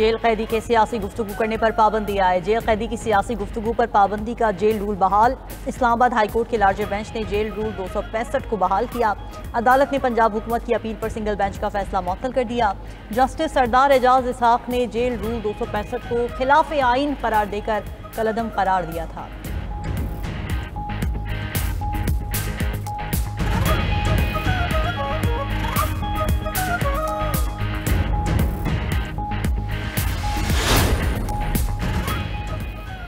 Jail कैदी के सियासी गुफ्तगू करने पर पाबंदी आए। जेल कैदी की सियासी गुफ्तगू पर पाबंदी का जेल रूल बहाल। इस्लामाबाद हाईकोर्ट के लार्जर बेंच ने जेल रूल 265 को बहाल किया। अदालत ने पंजाब हुकूमत की अपील पर सिंगल बेंच का फैसला मुअत्तल कर दिया। जस्टिस सरदार एजाज इसहाक ने जेल रूल 265 को खिलाफ आइन करार देकर कलअदम करार दिया था।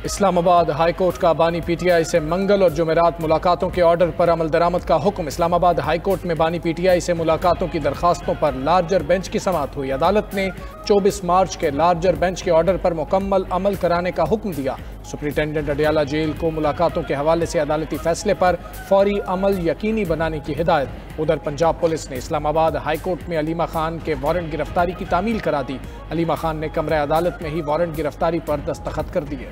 इस्लामाबाद हाईकोर्ट का बानी पीटीआई से मंगल और जुमेरात मुलाकातों के ऑर्डर पर अमल दरामद का हुक्म। इस्लामाबाद हाईकोर्ट में बानी पीटीआई से मुलाकातों की दरखास्तों पर लार्जर बेंच की समाअत हुई। अदालत ने 24 मार्च के लार्जर बेंच के ऑर्डर पर मुकम्मल अमल कराने का हुक्म दिया। सुप्रिंटेंडेंट अडियाला जेल को मुलाकातों के हवाले से अदालती फैसले पर फौरी अमल यकीनी बनाने की हिदायत। उधर पंजाब पुलिस ने इस्लामाबाद हाईकोर्ट में अलीमा खान के वारंट गिरफ्तारी की तामील करा दी। अलीमा खान ने कमरे अदालत में ही वारंट गिरफ्तारी पर दस्तखत कर दिए।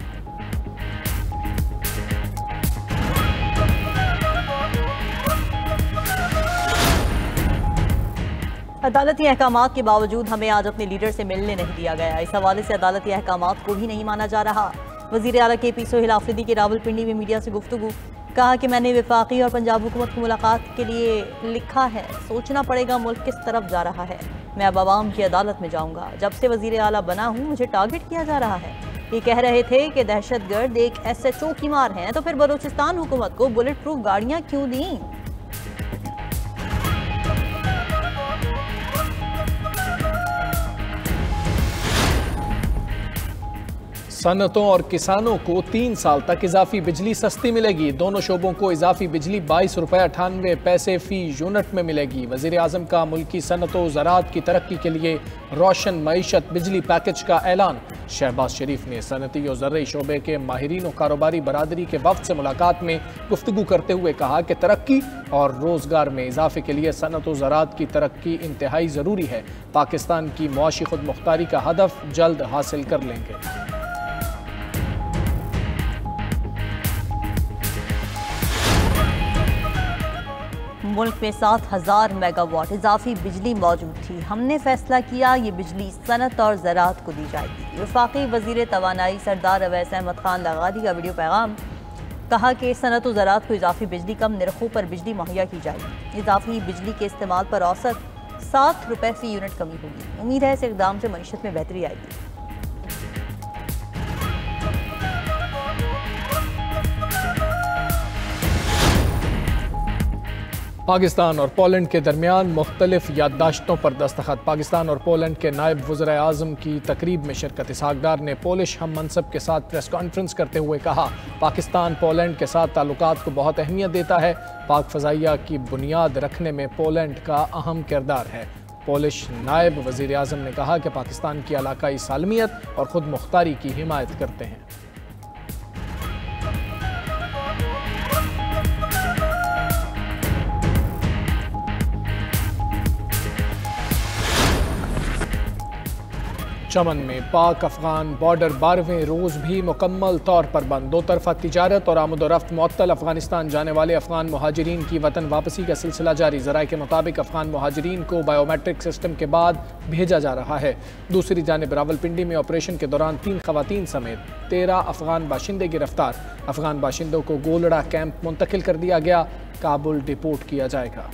अदालती अहकामात के बावजूद हमें आज अपने लीडर से मिलने नहीं दिया गया। इस हवाले से अदालती अहकामात को भी नहीं माना जा रहा। वज़ीर आला KP सोहेल आफरीदी की रावलपिंडी में मीडिया से गुफ्तगू। कहा कि मैंने वफाकी और पंजाब हुकूमत को मुलाकात के लिए लिखा है। सोचना पड़ेगा मुल्क किस तरफ जा रहा है। मैं अब आवाम की अदालत में जाऊँगा। जब से वज़ीर आला बना हूँ मुझे टारगेट किया जा रहा है। ये कह रहे थे कि दहशतगर्द एक SHO की मार हैं, तो फिर बलूचिस्तान हुकूमत को बुलेट प्रूफ गाड़ियाँ क्यों दी? सनतों और किसानों को 3 साल तक इजाफी बिजली सस्ती मिलेगी। दोनों शोबों को इजाफी बिजली 22 रुपये 98 पैसे फी यूनिट में मिलेगी। वज़ीर आज़म का मुल्की सनतों ज़राअत की तरक्की के लिए रोशन मईशत बिजली पैकेज का ऐलान। शहबाज शरीफ ने सनती और ज़र्री शोबे के माहिरीन और कारोबारी बरादरी के वफ़द से मुलाकात में गुफ्तगू करते हुए कहा कि तरक्की और रोज़गार में इजाफे के लिए सनत और ज़राअत की तरक्की इंतहाई ज़रूरी है। पाकिस्तान की मुआशी खुद मुख्तारी का हदफ जल्द हासिल कर लेंगे। मुल्क में 7000 मेगावाट इजाफी बिजली मौजूद थी। हमने फैसला किया ये बिजली सनत और ज़राअत को दी जाएगी। वफाकी वज़ीर तवानाई सरदार अवैस अहमद खान लगादी का वीडियो पैगाम। कहा कि सनत और ज़राअत को इजाफी बिजली कम निरखों पर बिजली मुहैया की जाएगी। इजाफी बिजली के इस्तेमाल पर औसत 7 रुपये फी यूनिट कमी होगी। उम्मीद है इस इक़दाम से मईशत में बेहतरी आएगी। पाकिस्तान और पोलैंड के दरमियान मुख्तलिफ याददाश्तों पर दस्तखत। पाकिस्तान और पोलैंड के नायब वज़ीर आज़म की तकरीब में शिरकत। इसहाक डार ने पोलिश हम मनसब के साथ प्रेस कॉन्फ्रेंस करते हुए कहा, पाकिस्तान पोलैंड के साथ ताल्लुकात को बहुत अहमियत देता है। पाक फ़ज़ाइया की बुनियाद रखने में पोलैंड का अहम किरदार है। पोलिश नायब वज़ीर आज़म ने कहा कि पाकिस्तान की इलाकाई सालमियत और ख़ुद मुख्तारी की हिमायत करते हैं। चमन में पाक अफगान बॉर्डर 12वें रोज़ भी मुकम्मल तौर पर बंद। दो तरफा तिजारत और आमद-ओ-रफ्त मुअत्तल। अफगानिस्तान जाने वाले अफगान मुहाजिरीन की वतन वापसी का सिलसिला जारी। ज़राए के मुताबिक अफगान मुहाजिरीन को बायोमेट्रिक सिस्टम के बाद भेजा जा रहा है। दूसरी जानिब रावलपिंडी में ऑपरेशन के दौरान 3 ख़वातीन समेत 13 अफगान बाशिंदे गिरफ्तार। अफगान बाशिंदों को गोलड़ा कैंप मुंतकिल कर दिया गया। काबुल डिपोर्ट किया जाएगा।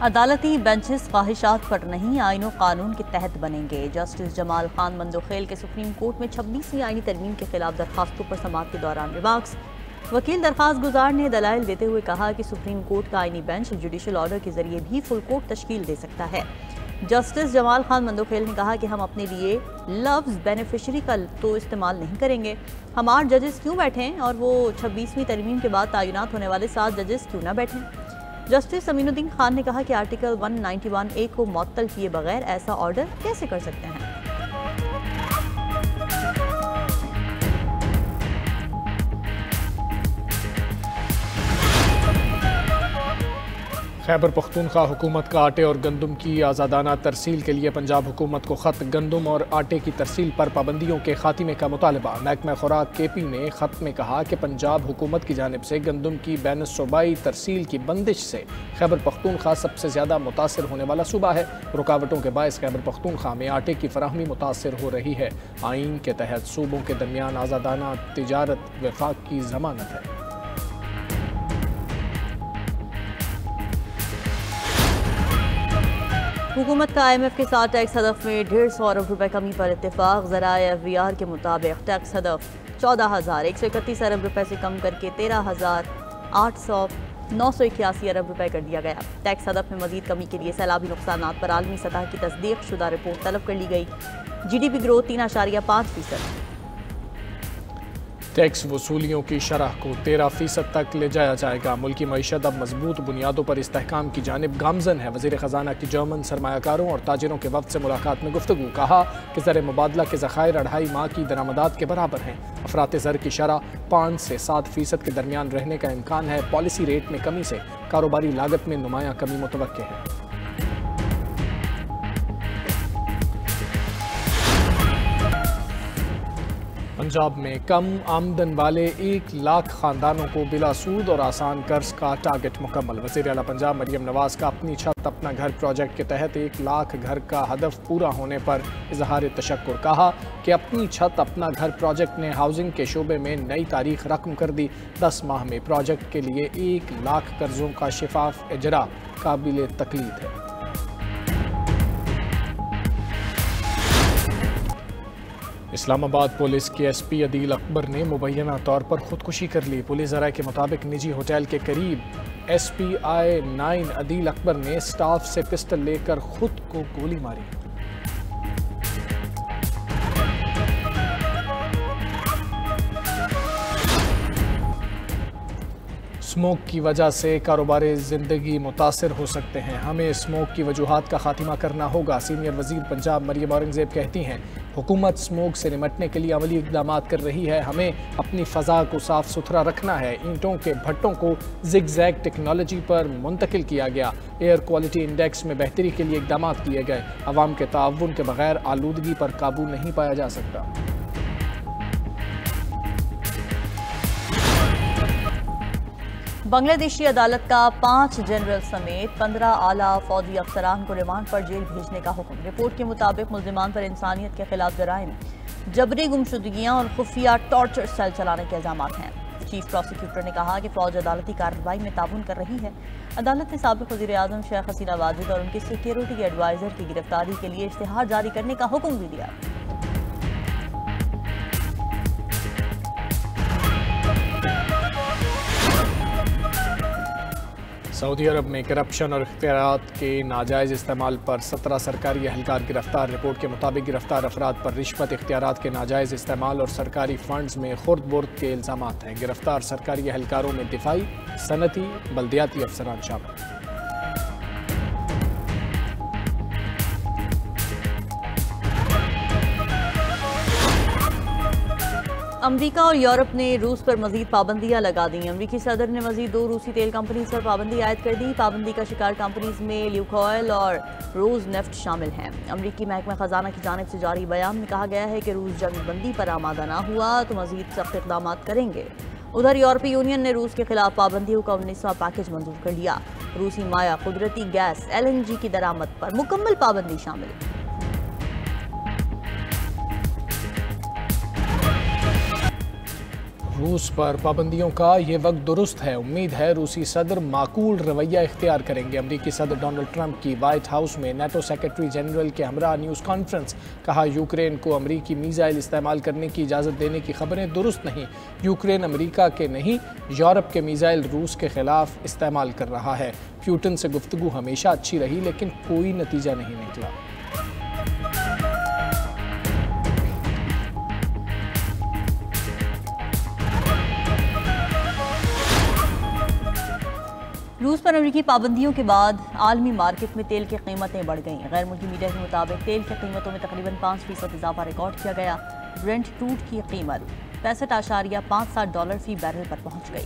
अदालती बेंचेस ख्वाहिशात पर नहीं आईन और कानून के तहत बनेंगे। जस्टिस जमाल खान मंदोखेल के सुप्रीम कोर्ट में 26वीं आईनी तरमीम के खिलाफ दरखास्तों पर समाअत के दौरान रिमार्क्स। वकील दरखास्त गुजार ने दलाइल देते हुए कहा कि सुप्रीम कोर्ट का आईनी बेंच जुडिशल ऑर्डर के जरिए भी फुल कोर्ट तश्कील दे सकता है। जस्टिस जमाल खान मंदोखेल ने कहा कि हम अपने लिए लफ्ज़ बेनिफिशरी का तो इस्तेमाल नहीं करेंगे। हम 8 जजेस क्यों बैठें और वो 26वीं तरमीम के बाद तैनात होने वाले 7 जजेस क्यों ना बैठें। जस्टिस अमीनुद्दीन खान ने कहा कि आर्टिकल 191A को मुअत्तल किए बगैर ऐसा ऑर्डर कैसे कर सकते हैं। खैबर पख्तूनख्वा हुकूमत का आटे और गंदम की आज़ादाना तरसील के लिए पंजाब हुकूमत को ख़त। गंदम और आटे की तरसील पर पाबंदियों के खात्मे का मुतालबा। महकमा खुराक KP ने ख़त में कहा कि पंजाब हुकूमत की जानिब से गंदम की बैन सूबाई तरसील की बंदिश से खैबर पख्तूनख्वा सबसे ज़्यादा मुतासर होने वाला सूबा है। रुकावटों के बायस खैबर पख्तूनख्वा में आटे की फराहमी मुतासर हो रही है। आइन के तहत सूबों के दरमियान आज़ादाना तिजारत वफाक की ज़मानत है। हुकूमत का IMF के साथ टैक्स हदफ में 150 अरब रुपए कमी पर इत्तेफाक। ज़राए FBR के मुताबिक टैक्स हदफ 14,131 अरब रुपए से कम करके 13,981 अरब रुपए कर दिया गया। टैक्स हदफ में मजीद कमी के लिए सैलाबी नुकसानात पर आलमी सतह की तस्दीक शुदा रिपोर्ट तलब कर ली गई। GDP growth 3.5%। टैक्स वसूलियों की शरह को 13% तक ले जाया जाएगा। मुल्की मईशत अब मजबूत बुनियादों पर इस्तेहकाम की जानिब गामजन है। वज़ीर ख़जाना की जर्मन सरमायाकारों और ताजिरों के वफ्द से मुलाकात में गुफ्तगू। कहा कि ज़र मुबादला के ज़खायर 2.5 माह की दरामदात के बराबर हैं। अफरात ज़र की शरह 5 से 7% के दरमियान रहने का इम्कान है। पॉलिसी रेट में कमी से कारोबारी लागत में नुमाया कमी मुतवक्के है। पंजाब में कम आमदन वाले 1 लाख खानदानों को बिला सूद और आसान कर्ज का टारगेट मुकम्मल। वज़ीर आला पंजाब मरियम नवाज का अपनी छत अपना घर प्रोजेक्ट के तहत 1 लाख घर का हदफ पूरा होने पर इजहार तशक्कुर। कहा कि अपनी छत अपना घर प्रोजेक्ट ने हाउसिंग के शोबे में नई तारीख रकम कर दी। 10 माह में प्रोजेक्ट के लिए 1 लाख कर्जों का शिफाफ इजरा काबिल तकलीद है। इस्लामाबाद पुलिस के SP अदील अकबर ने मुबैना तौर पर खुदकुशी कर ली। पुलिस ज़राए के मुताबिक निजी होटल के करीब SPI 9 अदील अकबर ने स्टाफ से पिस्टल लेकर खुद को गोली मारी। स्मोक की वजह से कारोबारी ज़िंदगी मुतासर हो सकते हैं। हमें स्मोक की वजूहात का खात्मा करना होगा। सीनियर वज़ीर पंजाब मरियम औरंगज़ेब कहती हैं हुकूमत स्मोक से निमटने के लिए अमली इक़दाम कर रही है। हमें अपनी फ़ज़ा को साफ़ सुथरा रखना है। ईंटों के भट्टों को ज़िगज़ैग टेक्नोलॉजी पर मुंतकिल किया गया। एयर क्वालिटी इंडेक्स में बेहतरी के लिए इक़दाम किए गए। अवाम के ताउन के बगैर आलूदगी पर काबू नहीं पाया जा सकता। बांग्लादेशी अदालत का 5 जनरल समेत 15 आला फौजी अफसरान को रिमांड पर जेल भेजने का हुक्म। रिपोर्ट के मुताबिक मुल्जिमान पर इंसानियत के खिलाफ जराइम, जबरी गुमशुदगियां और खुफिया टॉर्चर सेल चलाने के इल्जाम हैं। चीफ प्रोसिक्यूटर ने कहा कि फौज अदालती कार्रवाई में ताउन कर रही है। अदालत ने साबिक वज़ीर आज़म शेख हसीना वाजिद और उनकी सिक्योरिटी एडवाइजर की गिरफ्तारी के लिए इश्तिहार जारी करने का हुक्म भी दिया। सऊदी अरब में करप्शन और इख्तियारात के नाजायज़ इस्तेमाल पर 17 सरकारी अहलकार गिरफ्तार। रिपोर्ट के मुताबिक गिरफ्तार अफराद पर रिश्वत, इख्तियारात के नाजायज़ इस्तेमाल और सरकारी फंड्स में खुर्द बुर्द के इल्ज़ामात हैं। गिरफ्तार सरकारी अहलकारों में दिफाई, सनती, बल्दियाती अफसरान शामिल। अमरीका और यूरोप ने रूस पर मजीद पाबंदियां लगा दी। अमरीकी सदर ने मजीद 2 रूसी तेल कंपनीज पर पाबंदी आयद कर दी। पाबंदी का शिकार कंपनीज में ल्यूकोइल और रोज नेफ्ट शामिल हैं। अमरीकी महकमा खजाना की जानिब से जारी बयान में कहा गया है कि रूस जंग बंदी पर आमादा ना हुआ तो मजीद सख्त इक़दाम करेंगे। उधर यूरोपीय यूनियन ने रूस के खिलाफ पाबंदियों का 19वां पैकेज मंजूर कर लिया। रूसी माया, कुदरती गैस, LNG की दरामद पर मुकम्मल पाबंदी शामिल। रूस पर पाबंदियों का ये वक्त दुरुस्त है। उम्मीद है रूसी सदर माकूल रवैया इख्तियार करेंगे। अमरीकी सदर डोनाल्ड ट्रंप की वाइट हाउस में NATO सेक्रेटरी जनरल के हमरा न्यूज़ कॉन्फ्रेंस। कहा यूक्रेन को अमरीकी मीज़ाइल इस्तेमाल करने की इजाज़त देने की खबरें दुरुस्त नहीं। यूक्रेन अमरीका के नहीं, यूरोप के मीज़ाइल रूस के खिलाफ इस्तेमाल कर रहा है। पुतिन से गुफ्तगू हमेशा अच्छी रही लेकिन कोई नतीजा नहीं निकला। रूस पर अमरीकी पाबंदियों के बाद आलमी मार्केट में तेल की कीमतें बढ़ गईं। गैर मुल्की मीडिया के मुताबिक तेल की कीमतों में तकरीबन 5% इजाफा रिकॉर्ड किया गया। ब्रेंट क्रूड की कीमत $65.57 फी बैरल पर पहुंच गई।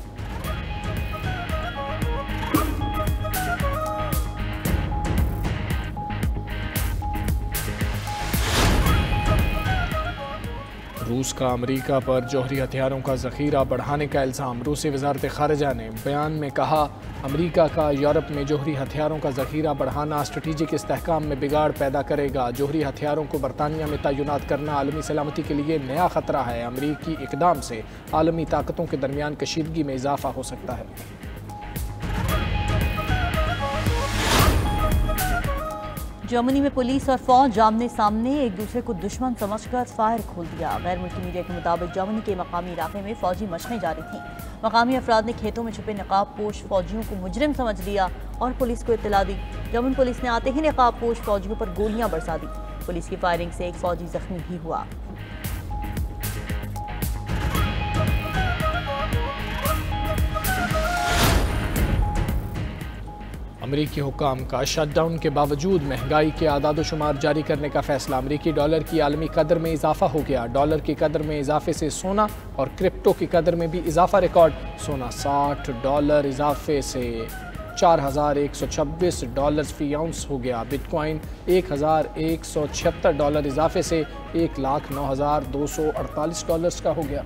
रूस का अमेरिका पर जौहरी हथियारों का ज़ख़ीरा बढ़ाने का इल्ज़ाम। रूसी वज़ारत ख़ारिजा ने बयान में कहा, अमेरिका का यूरोप में जौहरी हथियारों का ज़ख़ीरा बढ़ाना स्ट्रेटेजिक इस्तेहकाम में बिगाड़ पैदा करेगा। जौहरी हथियारों को बरतानिया में तैनात करना आलमी सलामती के लिए नया ख़तरा है। अमेरिकी इक़दाम से आलमी ताकतों के दरमियान कशीदगी में इजाफा हो सकता है। जर्मनी में पुलिस और फौज आमने सामने एक दूसरे को दुश्मन समझकर फायर खोल दिया। गैर मुल्की मीडिया के मुताबिक जर्मनी के मकामी इलाके में फौजी मशक़ें जारी थीं। मकामी अफराद ने खेतों में छुपे नकाबपोश फौजियों को मुजरिम समझ लिया और पुलिस को इत्तला दी। जर्मन पुलिस ने आते ही नकाबपोश फौजियों पर गोलियां बरसा दी। पुलिस की फायरिंग से एक फौजी जख्मी भी हुआ। अमरीकी हुक्काम का शटडाउन के बावजूद महंगाई के आदाद-ओ-शुमार जारी करने का फैसला। अमरीकी डॉलर की आलमी कदर में इजाफा हो गया। डॉलर की कदर में इजाफे से सोना और क्रिप्टो की कदर में भी इजाफा रिकॉर्ड। सोना $60 इजाफे से $4,126 फी आउंस हो गया। बिटकॉइन $1,176 इजाफे से $1,09,248 का हो गया।